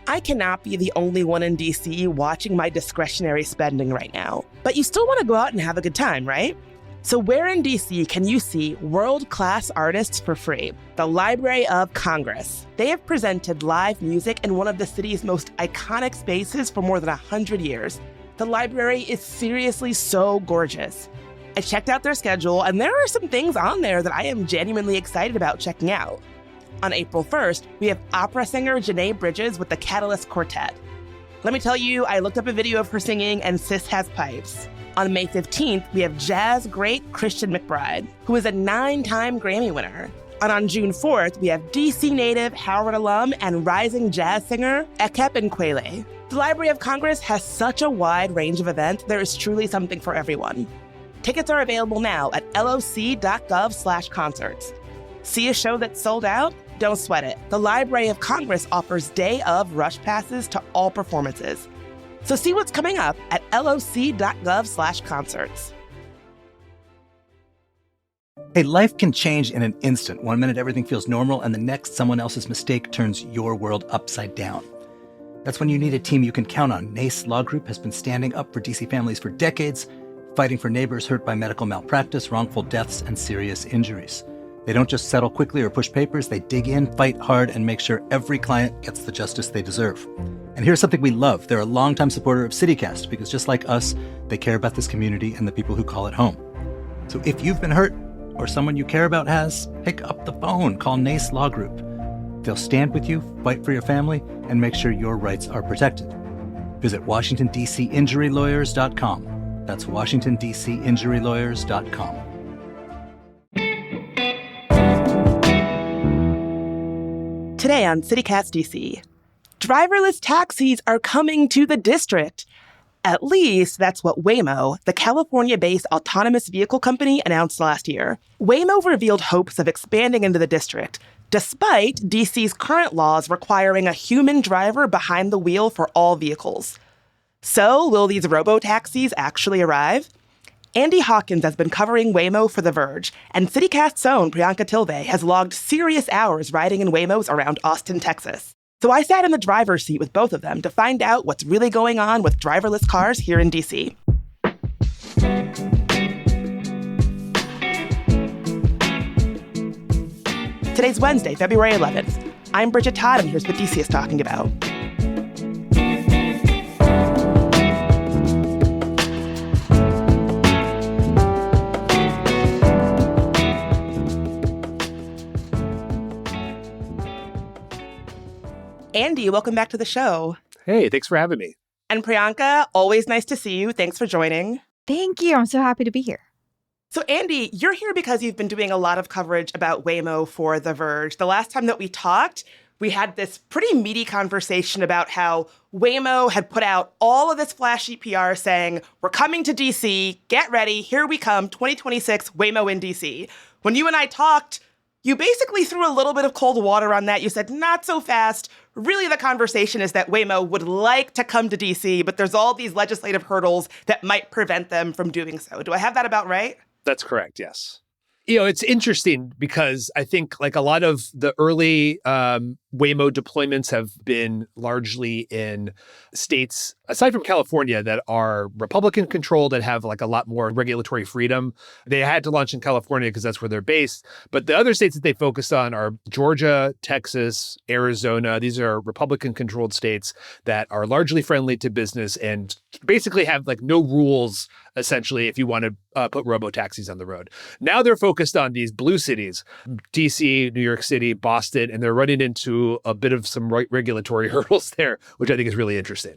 I cannot be the only one in DC watching my discretionary spending right now, but you still want to go out and have a good time, right? So where in DC can you see world-class artists for free? The Library of Congress. They have presented live music in one of the city's most iconic spaces for more than 100 years. The library is seriously so gorgeous. I checked out their schedule, and there are some things on there that I am genuinely excited about checking out. On April 1st, we have opera singer Janae Bridges with the Catalyst Quartet. Let me tell you, I looked up a video of her singing, and sis has pipes. On May 15th, we have jazz great Christian McBride, who is a 9-time Grammy winner. And on June 4th, we have DC native, Howard alum, and rising jazz singer Ekep Nkwele. The Library of Congress has such a wide range of events, there is truly something for everyone. Tickets are available now at loc.gov/concerts. See a show that's sold out? Don't sweat it. The Library of Congress offers day of rush passes to all performances. So see what's coming up at loc.gov/concerts. Hey, life can change in an instant. One minute everything feels normal, and the next someone else's mistake turns your world upside down. That's when you need a team you can count on. NACE Law Group has been standing up for DC families for decades, fighting for neighbors hurt by medical malpractice, wrongful deaths, and serious injuries. They don't just settle quickly or push papers. They dig in, fight hard, and make sure every client gets the justice they deserve. And here's something we love. They're a longtime supporter of CityCast because just like us, they care about this community and the people who call it home. So if you've been hurt or someone you care about has, pick up the phone. Call NACE Law Group. They'll stand with you, fight for your family, and make sure your rights are protected. Visit WashingtonDCInjuryLawyers.com. That's WashingtonDCInjuryLawyers.com. Today on CityCast DC, driverless taxis are coming to the district. At least that's what Waymo, the California-based autonomous vehicle company, announced last year. Waymo revealed hopes of expanding into the district, despite DC's current laws requiring a human driver behind the wheel for all vehicles. So, will these robotaxis actually arrive? Andy Hawkins has been covering Waymo for The Verge, and CityCast's own Priyanka Tilve has logged serious hours riding in Waymos around Austin, Texas. So I sat in the driver's seat with both of them to find out what's really going on with driverless cars here in DC. Today's Wednesday, February 11th. I'm Bridget Todd, and here's what DC is talking about. Andy, welcome back to the show. Hey, thanks for having me. And Priyanka, always nice to see you. Thanks for joining. Thank you. I'm so happy to be here. So Andy, you're here because you've been doing a lot of coverage about Waymo for The Verge. The last time that we talked, we had this pretty meaty conversation about how Waymo had put out all of this flashy PR saying, we're coming to DC, get ready, here we come, 2026, Waymo in DC. When you and I talked, you basically threw a little bit of cold water on that. You said, not so fast. Really, the conversation is that Waymo would like to come to DC, but there's all these legislative hurdles that might prevent them from doing so. Do I have that about right? That's correct, yes. You know, it's interesting because I think like a lot of the early Waymo deployments have been largely in states, aside from California, that are Republican controlled and have like a lot more regulatory freedom. They had to launch in California because that's where they're based. But the other states that they focused on are Georgia, Texas, Arizona. These are Republican controlled states that are largely friendly to business and basically have like no rules, essentially, if you want to put robo-taxis on the road. Now they're focused on these blue cities, DC, New York City, Boston, and they're running into a bit of some regulatory hurdles there, which I think is really interesting.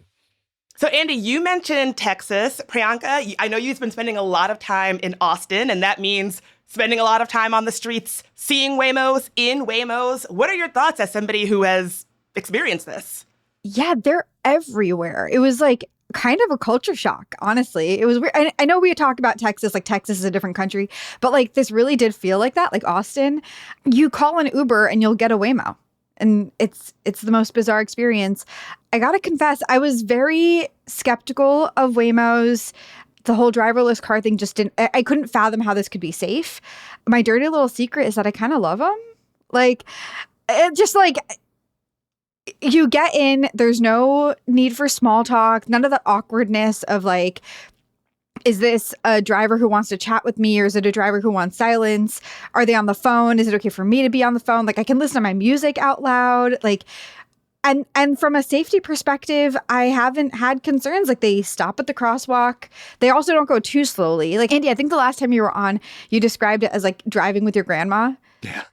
So Andy, you mentioned Texas. Priyanka, I know you've been spending a lot of time in Austin, and that means spending a lot of time on the streets, seeing Waymos, in Waymos. What are your thoughts as somebody who has experienced this? Yeah, they're everywhere. It was like kind of a culture shock, honestly. It was weird. I know we talk about Texas, like Texas is a different country, but like this really did feel like that. Like Austin, you call an Uber and you'll get a Waymo. And it's the most bizarre experience. I gotta confess, I was very skeptical of Waymos. The whole driverless car thing just I couldn't fathom how this could be safe. My dirty little secret is that I kind of love them. Like, it just like, you get in, there's no need for small talk, none of the awkwardness of like, is this a driver who wants to chat with me or is it a driver who wants silence? Are they on the phone? Is it okay for me to be on the phone? Like I can listen to my music out loud. Like, and from a safety perspective, I haven't had concerns. Like they stop at the crosswalk. They also don't go too slowly. Like Andy, I think the last time you were on, you described it as like driving with your grandma.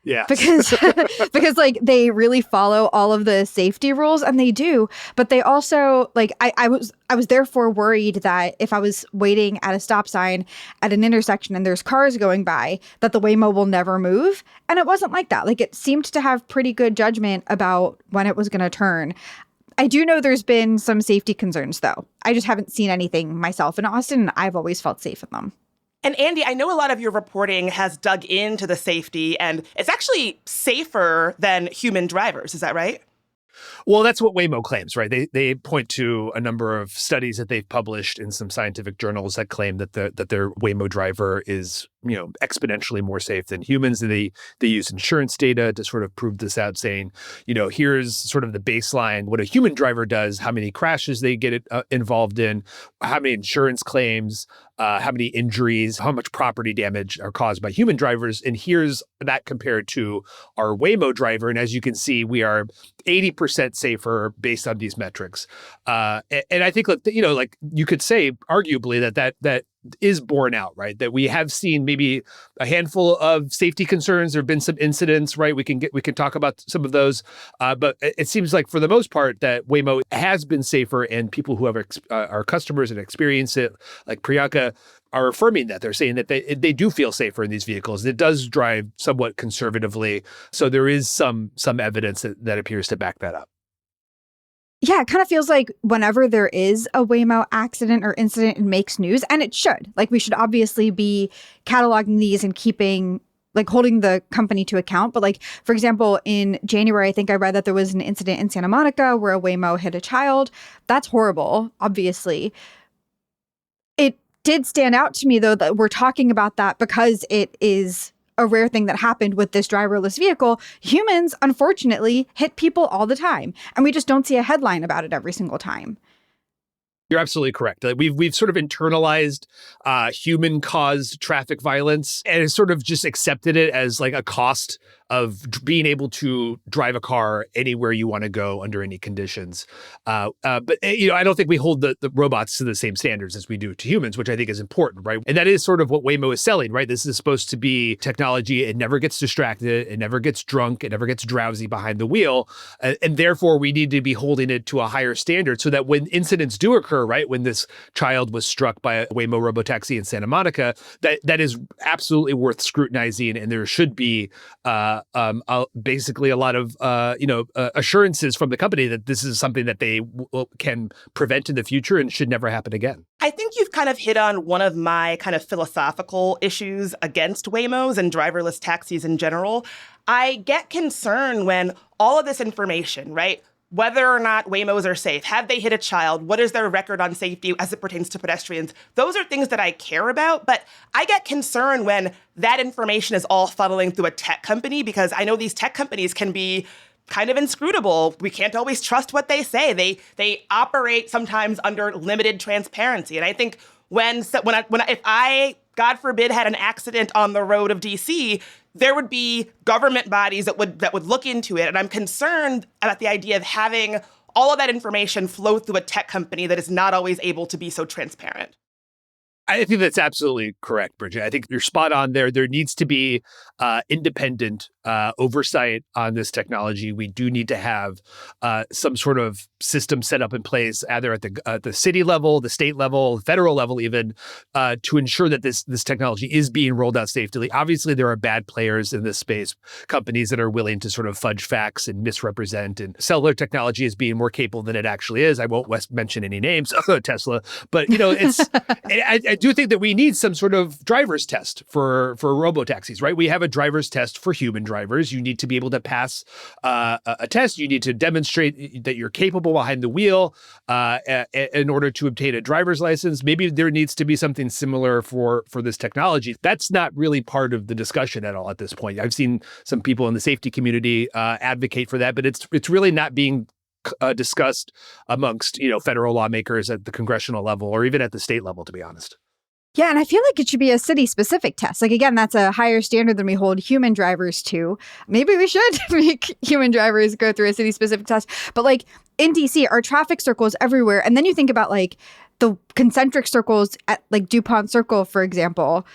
Yeah. Because like they really follow all of the safety rules and they do, but they also like I was therefore worried that if I was waiting at a stop sign at an intersection and there's cars going by, that the Waymo will never move. And it wasn't like that. Like it seemed to have pretty good judgment about when it was going to turn. I do know there's been some safety concerns though. I just haven't seen anything myself in Austin and I've always felt safe in them. And Andy, I know a lot of your reporting has dug into the safety, and it's actually safer than human drivers. Is that right? Well, that's what Waymo claims, right? They point to a number of studies that they've published in some scientific journals that claim that their Waymo driver is, exponentially more safe than humans. And they use insurance data to sort of prove this out, saying, here's sort of the baseline, what a human driver does, how many crashes they get involved in, how many insurance claims, how many injuries, how much property damage are caused by human drivers. And here's that compared to our Waymo driver. And as you can see, we are 80% safer based on these metrics. And I think, like you could say arguably that is borne out, right? That we have seen maybe a handful of safety concerns. There have been some incidents, right? We can talk about some of those, but it seems like for the most part that Waymo has been safer, and people who have are customers and experience it, like Priyanka, are affirming that. They're saying that they do feel safer in these vehicles. It does drive somewhat conservatively, so there is some evidence that appears to back that up. Yeah, it kind of feels like whenever there is a Waymo accident or incident, it makes news, and it should. Like, we should obviously be cataloging these and holding the company to account. But like, for example, in January, I think I read that there was an incident in Santa Monica where a Waymo hit a child. That's horrible, obviously. It did stand out to me, though, that we're talking about that because it is a rare thing that happened with this driverless vehicle. Humans, unfortunately, hit people all the time, and we just don't see a headline about it every single time. You're absolutely correct. We've sort of internalized human-caused traffic violence and sort of just accepted it as like a cost of being able to drive a car anywhere you want to go under any conditions. But I don't think we hold the robots to the same standards as we do to humans, which I think is important, right? And that is sort of what Waymo is selling, right? This is supposed to be technology. It never gets distracted. It never gets drunk. It never gets drowsy behind the wheel. And therefore, we need to be holding it to a higher standard so that when incidents do occur, right, when this child was struck by a Waymo robotaxi in Santa Monica, that is absolutely worth scrutinizing, and there should be basically a lot of assurances from the company that this is something that they can prevent in the future and should never happen again. I think you've kind of hit on one of my kind of philosophical issues against Waymos and driverless taxis in general. I get concerned when all of this information, right? Whether or not Waymos are safe, have they hit a child, what is their record on safety as it pertains to pedestrians? Those are things that I care about, but I get concerned when that information is all funneling through a tech company, because I know these tech companies can be kind of inscrutable. We can't always trust what they say. They operate sometimes under limited transparency. And I think if I, God forbid, had an accident on the road of DC, there would be government bodies that would look into it. And I'm concerned about the idea of having all of that information flow through a tech company that is not always able to be so transparent. I think that's absolutely correct, Bridget. I think you're spot on there. There needs to be independent oversight on this technology. We do need to have some sort of system set up in place, either at the city level, the state level, federal level even, to ensure that this technology is being rolled out safely. Obviously, there are bad players in this space, companies that are willing to sort of fudge facts and misrepresent and sell their technology as being more capable than it actually is. I won't mention any names, Tesla, but it's. I do think that we need some sort of driver's test for robotaxis, right? We have a driver's test for human drivers. You need to be able to pass a test. You need to demonstrate that you're capable behind the wheel in order to obtain a driver's license. Maybe there needs to be something similar for this technology. That's not really part of the discussion at all at this point. I've seen some people in the safety community advocate for that, but it's really not being discussed amongst, federal lawmakers at the congressional level or even at the state level, to be honest. Yeah, and I feel like it should be a city-specific test. Like, again, that's a higher standard than we hold human drivers to. Maybe we should make human drivers go through a city-specific test. But, like, in D.C., our traffic circles everywhere. And then you think about, like, the concentric circles at, like, DuPont Circle, for example.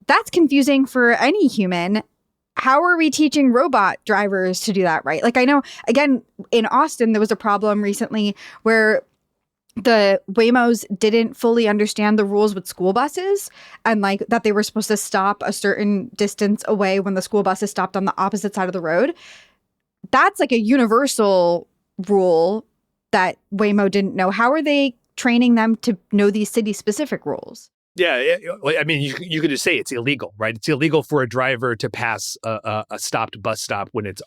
That's confusing for any human. How are we teaching robot drivers to do that right? Like, I know, again, in Austin, there was a problem recently where the Waymos didn't fully understand the rules with school buses, and like that they were supposed to stop a certain distance away when the school buses stopped on the opposite side of the road. That's like a universal rule that Waymo didn't know. How are they training them to know these city-specific rules? Yeah, I mean, you could just say it's illegal, right? It's illegal for a driver to pass a stopped bus stop when its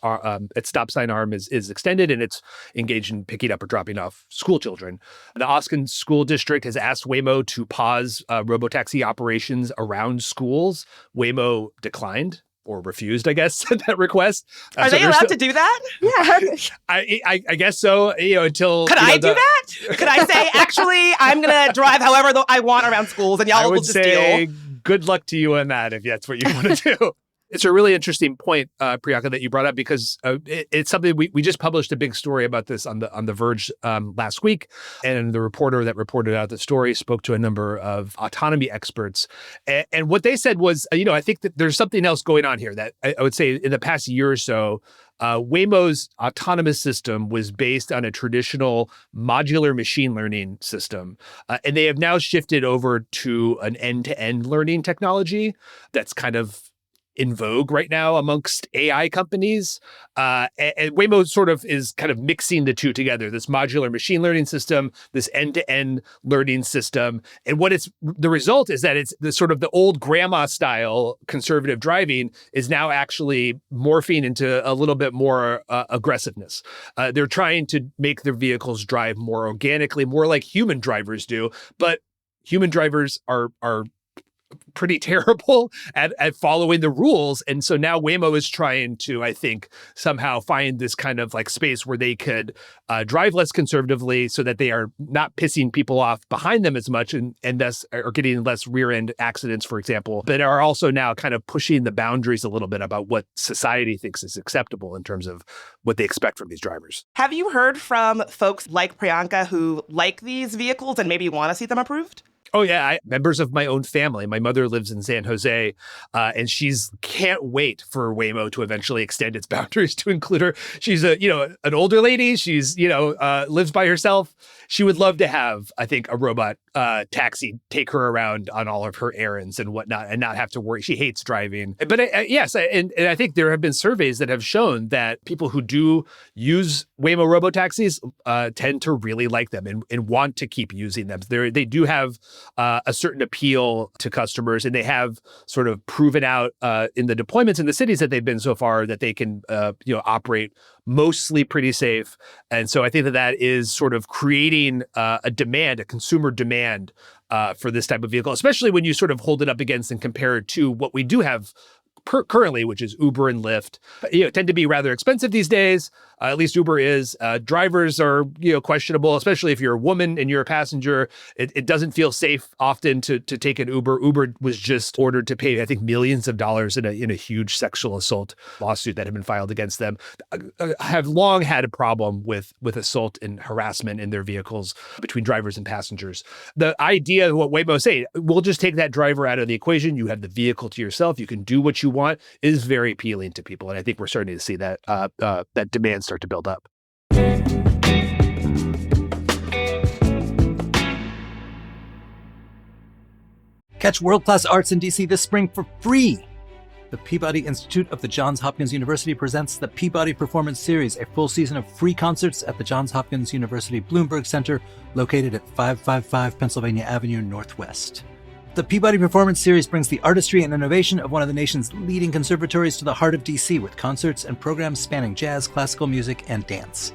stop sign arm is extended and it's engaged in picking up or dropping off school children. The Austin School District has asked Waymo to pause robotaxi operations around schools. Waymo declined or refused, I guess, that request. Are they allowed to do that? Yeah. I guess so, until... Could I do that? Could I say, actually, I'm going to drive however I want around schools and y'all will just deal? Good luck to you on that if that's what you want to do. It's a really interesting point, Priyanka, that you brought up, because it's something we just published a big story about this on the Verge last week. And the reporter that reported out the story spoke to a number of autonomy experts. And what they said was, I think that there's something else going on here that I would say in the past year or so, Waymo's autonomous system was based on a traditional modular machine learning system. And they have now shifted over to an end-to-end learning technology that's kind of in vogue right now amongst AI companies. And Waymo sort of is kind of mixing the two together, this modular machine learning system, this end-to-end learning system. And the result is that it's the sort of the old grandma style conservative driving is now actually morphing into a little bit more aggressiveness. They're trying to make their vehicles drive more organically, more like human drivers do. But human drivers are pretty terrible at following the rules. And so now Waymo is trying to, I think, somehow find this kind of like space where they could drive less conservatively so that they are not pissing people off behind them as much and thus are getting less rear end accidents, for example, but are also now kind of pushing the boundaries a little bit about what society thinks is acceptable in terms of what they expect from these drivers. Have you heard from folks like Priyanka who like these vehicles and maybe want to see them approved? Oh, yeah. Members of my own family. My mother lives in San Jose, and she's can't wait for Waymo to eventually extend its boundaries to include her. She's an older lady. She's, lives by herself. She would love to have, I think, a robot taxi take her around on all of her errands and whatnot and not have to worry. She hates driving. But yes, and I think there have been surveys that have shown that people who do use Waymo robotaxis tend to really like them and want to keep using them. They do have a certain appeal to customers, and they have sort of proven out in the deployments in the cities that they've been so far that they can operate mostly pretty safe. And so I think that is sort of creating a consumer demand for this type of vehicle, especially when you sort of hold it up against and compare it to what we do have currently, which is Uber and Lyft, tend to be rather expensive these days. At least Uber is. Drivers are, questionable, especially if you're a woman and you're a passenger. It doesn't feel safe often to take an Uber. Uber was just ordered to pay, I think, millions of dollars in a huge sexual assault lawsuit that had been filed against them. Have long had a problem with assault and harassment in their vehicles between drivers and passengers. The idea of what Waymo say, we'll just take that driver out of the equation. You have the vehicle to yourself. You can do what you want, is very appealing to people. And I think we're starting to see that that demand start to build up. Catch world-class arts in DC this spring for free. The Peabody Institute of the Johns Hopkins University presents the Peabody Performance Series, a full season of free concerts at the Johns Hopkins University Bloomberg Center, located at 555 Pennsylvania Avenue Northwest. The Peabody Performance Series brings the artistry and innovation of one of the nation's leading conservatories to the heart of DC, with concerts and programs spanning jazz, classical music, and dance.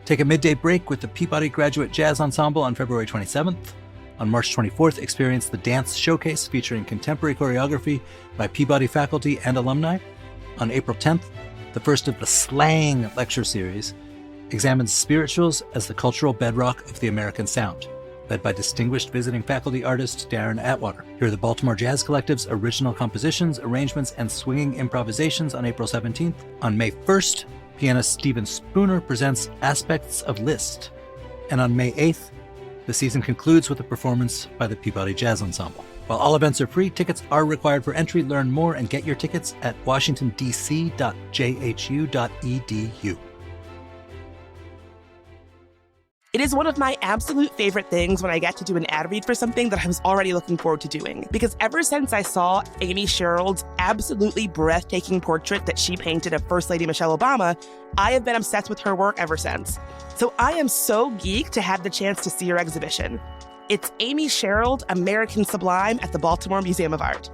Take a midday break with the Peabody Graduate Jazz Ensemble on February 27th. On March 24th, experience the Dance Showcase featuring contemporary choreography by Peabody faculty and alumni. On April 10th, the first of the Slang lecture series, examines spirituals as the cultural bedrock of the American sound, led by distinguished visiting faculty artist Darren Atwater. Hear the Baltimore Jazz Collective's original compositions, arrangements, and swinging improvisations on April 17th. On May 1st, pianist Stephen Spooner presents Aspects of Liszt. And on May 8th, the season concludes with a performance by the Peabody Jazz Ensemble. While all events are free, tickets are required for entry. Learn more and get your tickets at washingtondc.jhu.edu. It is one of my absolute favorite things when I get to do an ad read for something that I was already looking forward to doing. Because ever since I saw Amy Sherald's absolutely breathtaking portrait that she painted of First Lady Michelle Obama, I have been obsessed with her work ever since. So I am so geeked to have the chance to see her exhibition. It's Amy Sherald, American Sublime at the Baltimore Museum of Art.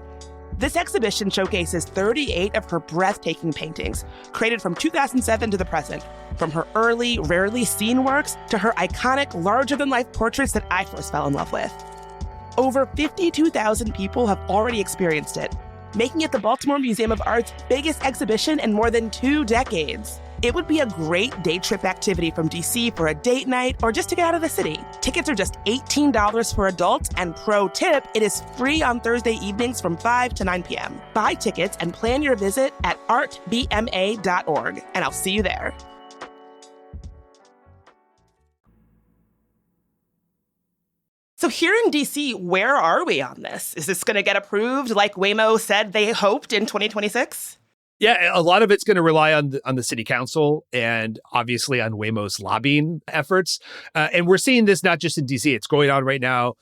This exhibition showcases 38 of her breathtaking paintings, created from 2007 to the present, from her early, rarely seen works to her iconic, larger-than-life portraits that I first fell in love with. Over 52,000 people have already experienced it, making it the Baltimore Museum of Art's biggest exhibition in more than 2 decades. It would be a great day trip activity from DC for a date night or just to get out of the city. Tickets are just $18 for adults, and pro tip, it is free on Thursday evenings from 5 to 9 p.m. Buy tickets and plan your visit at artbma.org, and I'll see you there. So here in DC, where are we on this? Is this going to get approved like Waymo said they hoped in 2026? Yeah, a lot of it's going to rely on the city council and obviously on Waymo's lobbying efforts. And we're seeing this not just in DC. It's going on right now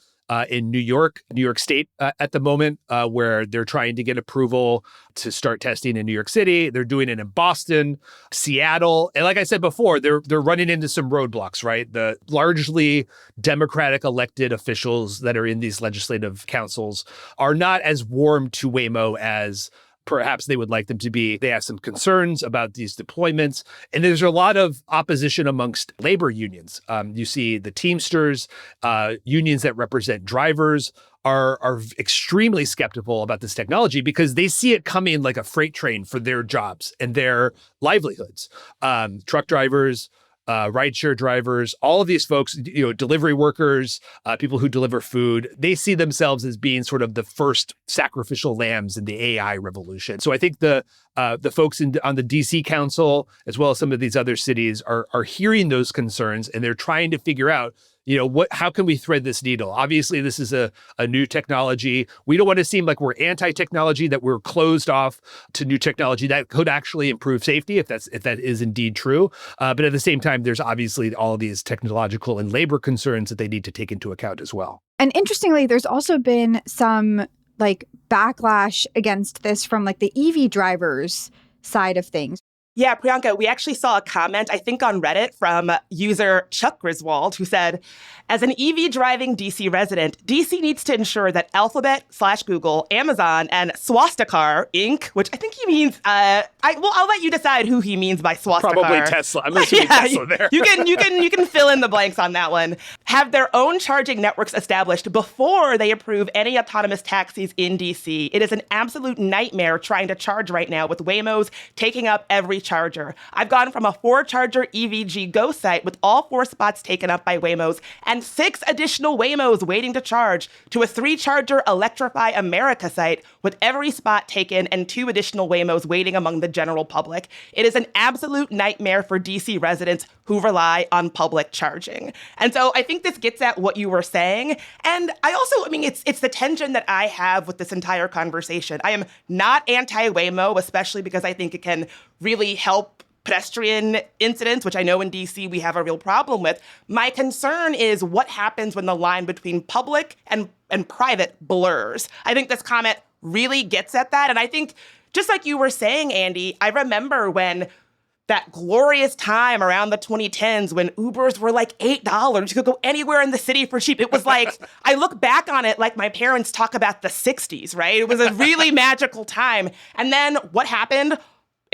in New York State at the moment, where they're trying to get approval to start testing in New York City. They're doing it in Boston, Seattle. And like I said before, they're running into some roadblocks, right? The largely Democratic elected officials that are in these legislative councils are not as warm to Waymo as perhaps they would like them to be. They have some concerns about these deployments. And there's a lot of opposition amongst labor unions. You see the Teamsters, unions that represent drivers are extremely skeptical about this technology because they see it coming like a freight train for their jobs and their livelihoods. Truck drivers, rideshare drivers, all of these folks, delivery workers, people who deliver food, they see themselves as being sort of the first sacrificial lambs in the AI revolution. So I think the folks on the DC Council, as well as some of these other cities, are hearing those concerns, and they're trying to figure out, how can we thread this needle? Obviously, this is a new technology. We don't want to seem like we're anti-technology, that we're closed off to new technology that could actually improve safety, if that is indeed true. But at the same time, there's obviously all of these technological and labor concerns that they need to take into account as well. And interestingly, there's also been some backlash against this from the EV drivers side of things. Yeah, Priyanka, we actually saw a comment, I think on Reddit, from user Chuck Griswold, who said, as an EV driving DC resident, DC needs to ensure that Alphabet / Google, Amazon, and Swastikar Inc., which I think he means, I'll let you decide who he means by Swastikar. Probably Tesla. I'm assuming Tesla there. You can fill in the blanks on that one. Have their own charging networks established before they approve any autonomous taxis in DC. It is an absolute nightmare trying to charge right now with Waymos taking up every charger. I've gone from a 4-charger EVG Go site with all 4 spots taken up by Waymos and 6 additional Waymos waiting to charge to a 3-charger Electrify America site with every spot taken and 2 additional Waymos waiting among the general public. It is an absolute nightmare for DC residents who rely on public charging. And so I think this gets at what you were saying. And it's the tension that I have with this entire conversation. I am not anti-Waymo, especially because I think it can really help pedestrian incidents, which I know in DC we have a real problem with. My concern is what happens when the line between public and private blurs. I think this comment really gets at that. And I think, just like you were saying, Andy, I remember when that glorious time around the 2010s when Ubers were like $8. You could go anywhere in the city for cheap. It was like, I look back on it like my parents talk about the 60s, right? It was a really magical time. And then what happened?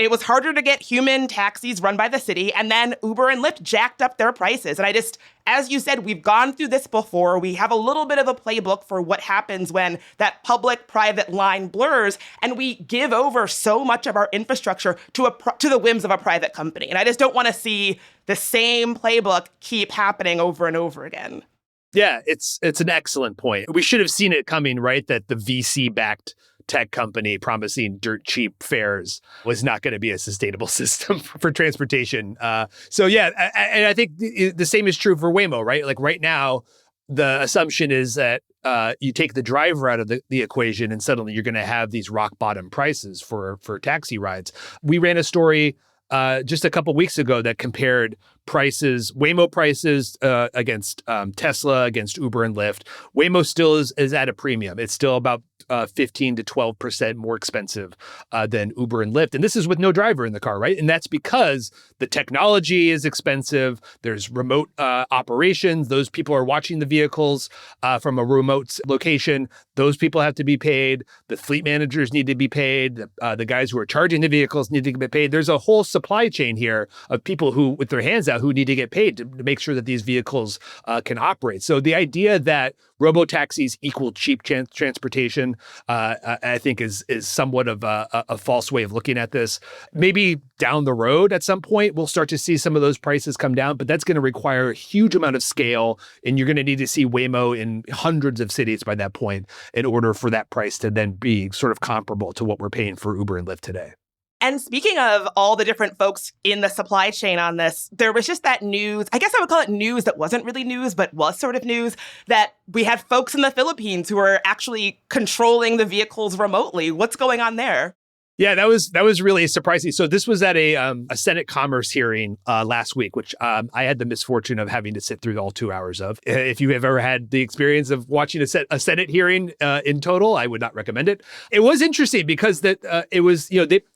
It was harder to get human taxis run by the city, and then Uber and Lyft jacked up their prices. And as you said, we've gone through this before. We have a little bit of a playbook for what happens when that public-private line blurs, and we give over so much of our infrastructure to the whims of a private company. And I just don't want to see the same playbook keep happening over and over again. Yeah, it's an excellent point. We should have seen it coming, right? That the VC-backed tech company promising dirt cheap fares was not going to be a sustainable system for transportation. So yeah, and I think the same is true for Waymo, right? Like right now, the assumption is that you take the driver out of the equation and suddenly you're going to have these rock bottom prices for taxi rides. We ran a story just a couple weeks ago that compared Waymo prices against Tesla, against Uber and Lyft. Waymo still is at a premium. It's still about 15 to 12% more expensive than Uber and Lyft. And this is with no driver in the car, right? And that's because the technology is expensive. There's remote operations. Those people are watching the vehicles from a remote location. Those people have to be paid. The fleet managers need to be paid. The guys who are charging the vehicles need to get paid. There's a whole supply chain here of people who, with their hands out, who need to get paid to make sure that these vehicles can operate. So the idea that robotaxis equal cheap transportation, I think is somewhat of a false way of looking at this. Maybe down the road at some point, we'll start to see some of those prices come down, but that's going to require a huge amount of scale. And you're going to need to see Waymo in hundreds of cities by that point in order for that price to then be sort of comparable to what we're paying for Uber and Lyft today. And speaking of all the different folks in the supply chain on this, there was just that news, I guess I would call it news that wasn't really news, but was sort of news, that we had folks in the Philippines who are actually controlling the vehicles remotely. What's going on there? Yeah, that was really surprising. So this was at a Senate Commerce hearing last week, which I had the misfortune of having to sit through all 2 hours of. If you have ever had the experience of watching a Senate hearing in total, I would not recommend it. It was interesting because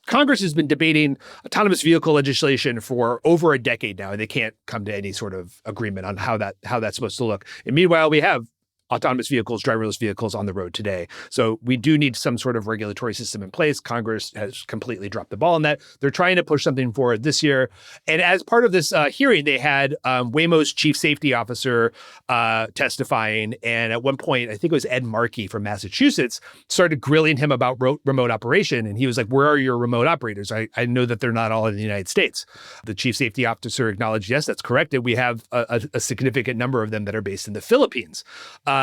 Congress has been debating autonomous vehicle legislation for over a decade now, and they can't come to any sort of agreement on how that's supposed to look. And meanwhile, we have autonomous vehicles, driverless vehicles on the road today. So we do need some sort of regulatory system in place. Congress has completely dropped the ball on that. They're trying to push something forward this year. And as part of this hearing, they had Waymo's chief safety officer testifying. And at one point, I think it was Ed Markey from Massachusetts, started grilling him about remote operation. And he was like, where are your remote operators? I know that they're not all in the United States. The chief safety officer acknowledged, yes, that's correct. And we have a significant number of them that are based in the Philippines.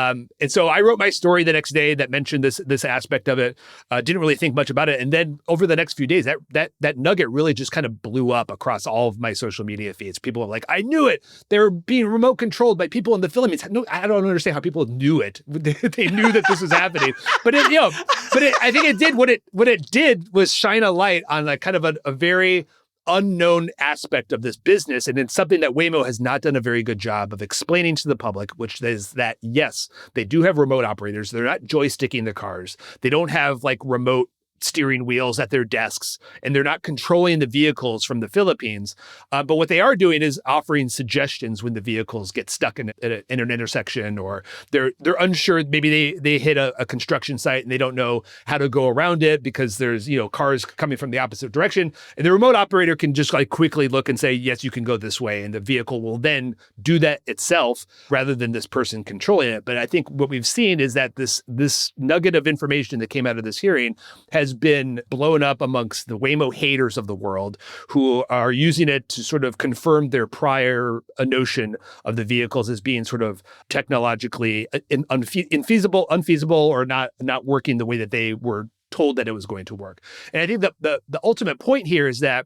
And so I wrote my story the next day that mentioned this aspect of it. Didn't really think much about it. And then over the next few days, that nugget really just kind of blew up across all of my social media feeds. People were like, I knew it. They were being remote controlled by people in the Philippines. No, I don't understand how people knew it. They knew that this was happening. But I think it did what it did was shine a light on a kind of a very unknown aspect of this business. And it's something that Waymo has not done a very good job of explaining to the public, which is that, yes, they do have remote operators. They're not joysticking the cars. They don't have like remote steering wheels at their desks, and they're not controlling the vehicles from the Philippines. But what they are doing is offering suggestions when the vehicles get stuck in an intersection, or they're unsure. Maybe they hit a construction site and they don't know how to go around it because there's cars coming from the opposite direction. And the remote operator can just like quickly look and say, yes, you can go this way. And the vehicle will then do that itself rather than this person controlling it. But I think what we've seen is that this nugget of information that came out of this hearing has been blown up amongst the Waymo haters of the world, who are using it to sort of confirm their prior notion of the vehicles as being sort of technologically unfeasible, or not working the way that they were told that it was going to work. And I think that the ultimate point here is that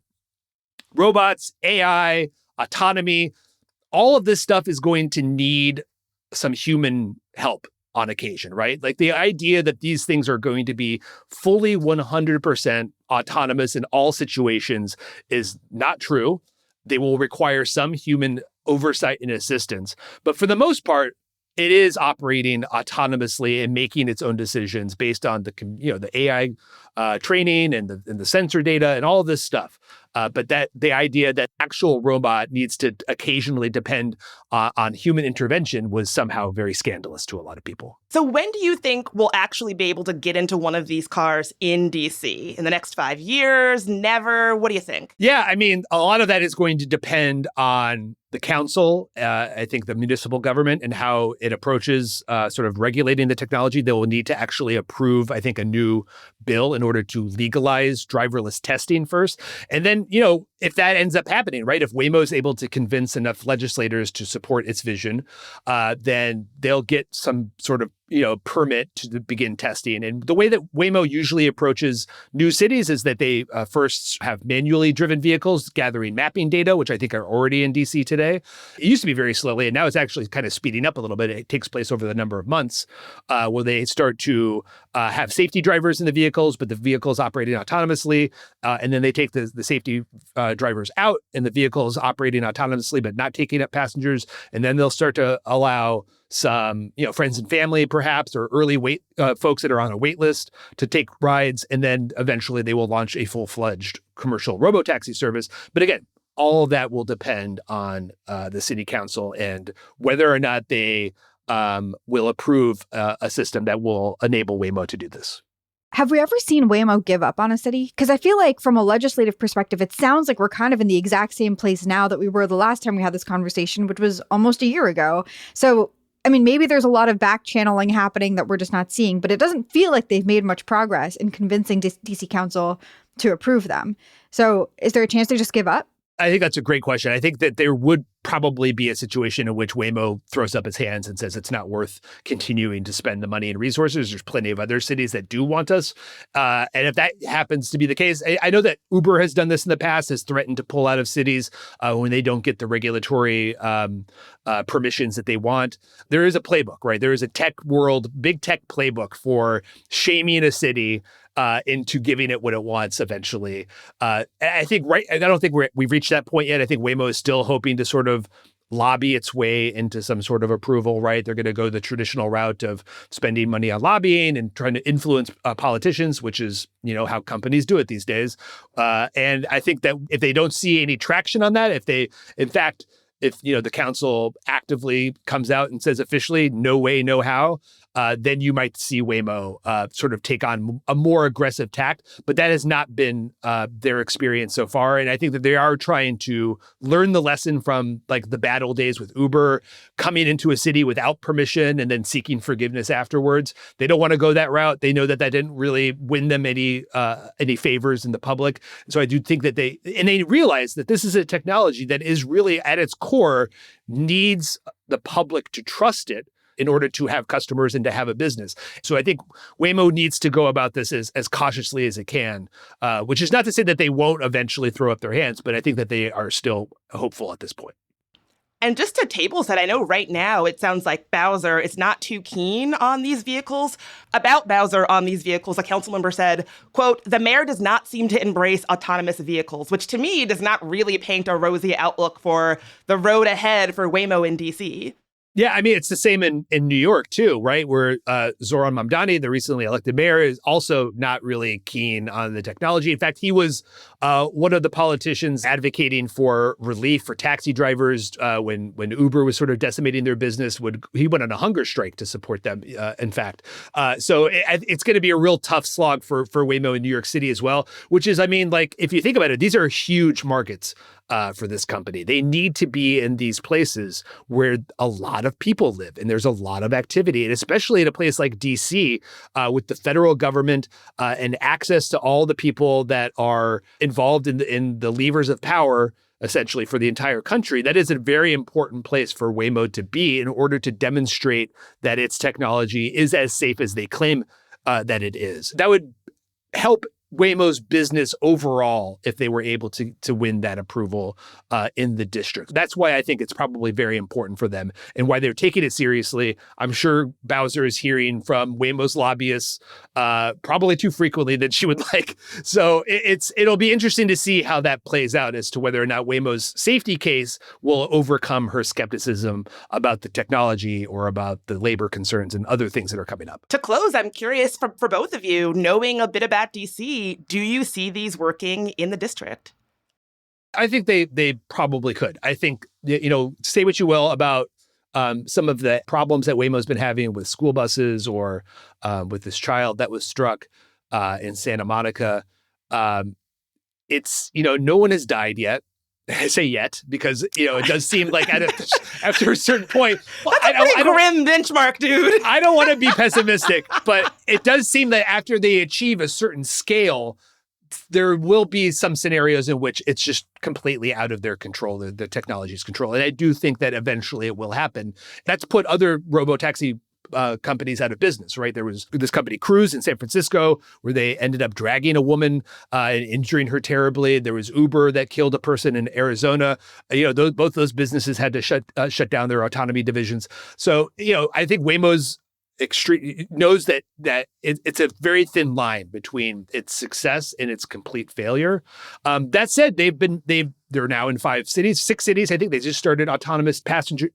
robots, AI, autonomy, all of this stuff is going to need some human help on occasion, right? Like the idea that these things are going to be fully 100% autonomous in all situations is not true. They will require some human oversight and assistance. But for the most part, it is operating autonomously and making its own decisions based on the AI training and the sensor data and all of this stuff. But that the idea that actual robot needs to occasionally depend on human intervention was somehow very scandalous to a lot of people. So when do you think we'll actually be able to get into one of these cars in DC? In the next 5 years? Never? What do you think? Yeah, I mean, a lot of that is going to depend on the council, I think the municipal government and how it approaches sort of regulating the technology. They will need to actually approve, I think, a new bill in order to legalize driverless testing first. And then, if that ends up happening, right, if Waymo is able to convince enough legislators to support its vision, then they'll get some sort of permit to begin testing. And the way that Waymo usually approaches new cities is that they first have manually driven vehicles gathering mapping data, which I think are already in DC today. It used to be very slowly, and now it's actually kind of speeding up a little bit. It takes place over the number of months where they start to have safety drivers in the vehicles, but the vehicles operating autonomously. And then they take the safety drivers out and the vehicles operating autonomously, but not taking up passengers. And then they'll start to allow some, friends and family, perhaps, or early folks that are on a wait list to take rides. And then eventually they will launch a full-fledged commercial robotaxi service. But again, all of that will depend on the city council and whether or not they will approve a system that will enable Waymo to do this. Have we ever seen Waymo give up on a city? Because I feel like from a legislative perspective, it sounds like we're kind of in the exact same place now that we were the last time we had this conversation, which was almost a year ago. So I mean, maybe there's a lot of back channeling happening that we're just not seeing, but it doesn't feel like they've made much progress in convincing DC Council to approve them. So is there a chance they just give up? I think that's a great question. I think that there would probably be a situation in which Waymo throws up its hands and says it's not worth continuing to spend the money and resources. There's plenty of other cities that do want us. And if that happens to be the case, I know that Uber has done this in the past, has threatened to pull out of cities when they don't get the regulatory permissions that they want. There is a playbook, right? There is a big tech playbook for shaming a city into giving it what it wants eventually. I don't think we've reached that point yet. I think Waymo is still hoping to sort of lobby its way into some sort of approval, right? They're going to go the traditional route of spending money on lobbying and trying to influence politicians, which is, how companies do it these days. And I think that if they don't see any traction on that, if the council actively comes out and says officially, no way, no how, then you might see Waymo sort of take on a more aggressive tack. But that has not been their experience so far. And I think that they are trying to learn the lesson from like the bad old days with Uber, coming into a city without permission and then seeking forgiveness afterwards. They don't want to go that route. They know that didn't really win them any favors in the public. So I do think that they realize that this is a technology that is really at its core needs the public to trust it in order to have customers and to have a business. So I think Waymo needs to go about this as cautiously as it can, which is not to say that they won't eventually throw up their hands, but I think that they are still hopeful at this point. And just to table set, I know right now it sounds like Bowser is not too keen on these vehicles. About Bowser on these vehicles, a council member said, quote, "The mayor does not seem to embrace autonomous vehicles," which to me does not really paint a rosy outlook for the road ahead for Waymo in DC. Yeah, I mean, it's the same in New York, too, right? Where Zohran Mamdani, the recently elected mayor, is also not really keen on the technology. In fact, he was one of the politicians advocating for relief for taxi drivers when Uber was sort of decimating their business. He went on a hunger strike to support them, in fact. So it's going to be a real tough slog for Waymo in New York City as well, which is, I mean, like, if you think about it, these are huge markets for this company. They need to be in these places where a lot of people live and there's a lot of activity. And especially in a place like DC, with the federal government and access to all the people that are involved in the levers of power, essentially for the entire country, that is a very important place for Waymo to be in order to demonstrate that its technology is as safe as they claim that it is. That would help Waymo's business overall if they were able to win that approval in the district. That's why I think it's probably very important for them and why they're taking it seriously. I'm sure Bowser is hearing from Waymo's lobbyists probably too frequently than she would like. So it'll be interesting to see how that plays out as to whether or not Waymo's safety case will overcome her skepticism about the technology or about the labor concerns and other things that are coming up. To close, I'm curious for both of you, knowing a bit about DC, do you see these working in the district? I think they probably could. I think, say what you will about some of the problems that Waymo's been having with school buses or with this child that was struck in Santa Monica. It's, no one has died yet. I say yet because, it does seem like after a certain point. That's a pretty grim benchmark, dude. I don't want to be pessimistic, but it does seem that after they achieve a certain scale, there will be some scenarios in which it's just completely out of their control, the technology's control. And I do think that eventually it will happen. That's put other robotaxi companies out of business, right? There was this company Cruise in San Francisco where they ended up dragging a woman and injuring her terribly. There was Uber that killed a person in Arizona. Both those businesses had to shut down their autonomy divisions. So, I think Waymo's knows that it's a very thin line between its success and its complete failure. That said, they're now in 6 cities. I think they just started autonomous passenger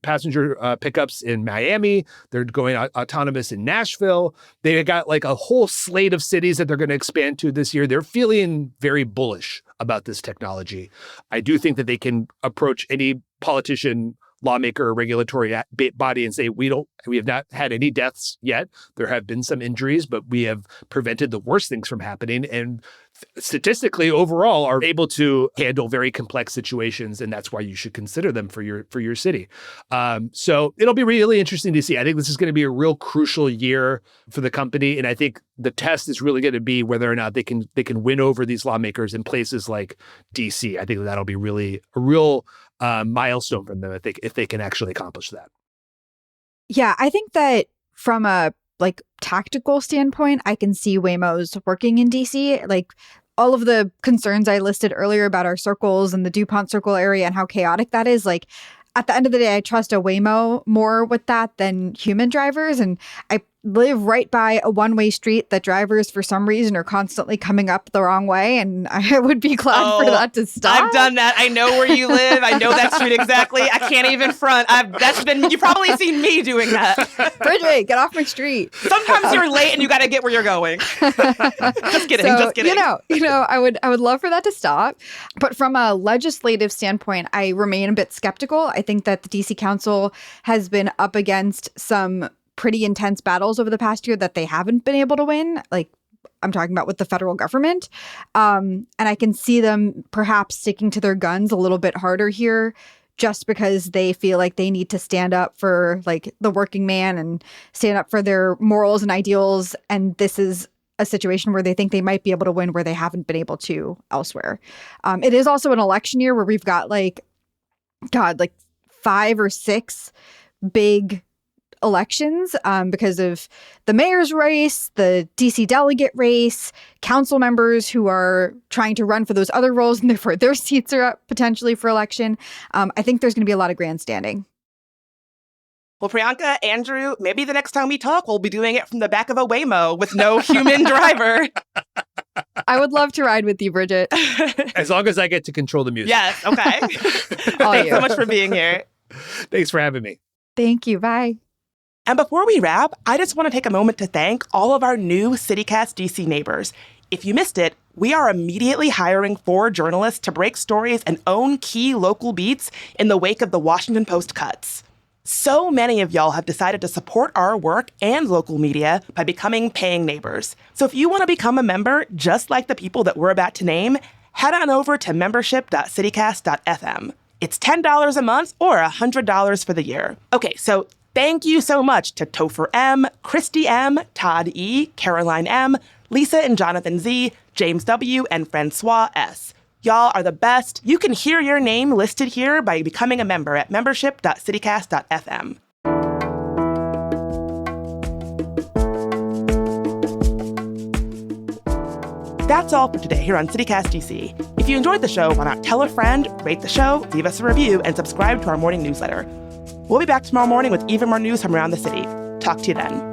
pickups in Miami. They're going autonomous in Nashville. They got like a whole slate of cities that they're going to expand to this year. They're feeling very bullish about this technology. I do think that they can approach any politician, lawmaker, or regulatory body and say, we have not had any deaths yet. There have been some injuries, but we have prevented the worst things from happening. And statistically, overall, are able to handle very complex situations. And that's why you should consider them for your city. So it'll be really interesting to see. I think this is going to be a real crucial year for the company. And I think the test is really going to be whether or not they can win over these lawmakers in places like DC. I think that'll be really a real milestone for them if they can actually accomplish that. Yeah, I think that from a tactical standpoint, I can see Waymos working in DC. All of the concerns I listed earlier about our circles and the DuPont Circle area and how chaotic that is, at the end of the day, I trust a Waymo more with that than human drivers. And I live right by a one-way street that drivers, for some reason, are constantly coming up the wrong way. And I would be glad for that to stop. I've done that. I know where you live. I know that street exactly. I can't even front. You've probably seen me doing that. Bridget, get off my street. Sometimes you're late and you got to get where you're going. Just kidding. Just kidding. I would love for that to stop. But from a legislative standpoint, I remain a bit skeptical. I think that the DC Council has been up against some pretty intense battles over the past year that they haven't been able to win. I'm talking about with the federal government. And I can see them perhaps sticking to their guns a little bit harder here just because they feel like they need to stand up for the working man and stand up for their morals and ideals. And this is a situation where they think they might be able to win where they haven't been able to elsewhere. It is also an election year where we've got 5 or 6 big elections because of the mayor's race, the DC delegate race, council members who are trying to run for those other roles, and therefore their seats are up potentially for election. I think there's going to be a lot of grandstanding. Well, Priyanka, Andrew, maybe the next time we talk, we'll be doing it from the back of a Waymo with no human driver. I would love to ride with you, Bridget. As long as I get to control the music. Yes, okay. Thanks so much for being here. Thanks for having me. Thank you. Bye. And before we wrap, I just want to take a moment to thank all of our new CityCast DC neighbors. If you missed it, we are immediately hiring 4 journalists to break stories and own key local beats in the wake of the Washington Post cuts. So many of y'all have decided to support our work and local media by becoming paying neighbors. So if you want to become a member, just like the people that we're about to name, head on over to membership.citycast.fm. It's $10 a month or $100 for the year. Okay, so thank you so much to Topher M., Christy M., Todd E., Caroline M., Lisa and Jonathan Z., James W., and Francois S. Y'all are the best. You can hear your name listed here by becoming a member at membership.citycast.fm. That's all for today here on CityCast DC. If you enjoyed the show, why not tell a friend, rate the show, leave us a review, and subscribe to our morning newsletter. We'll be back tomorrow morning with even more news from around the city. Talk to you then.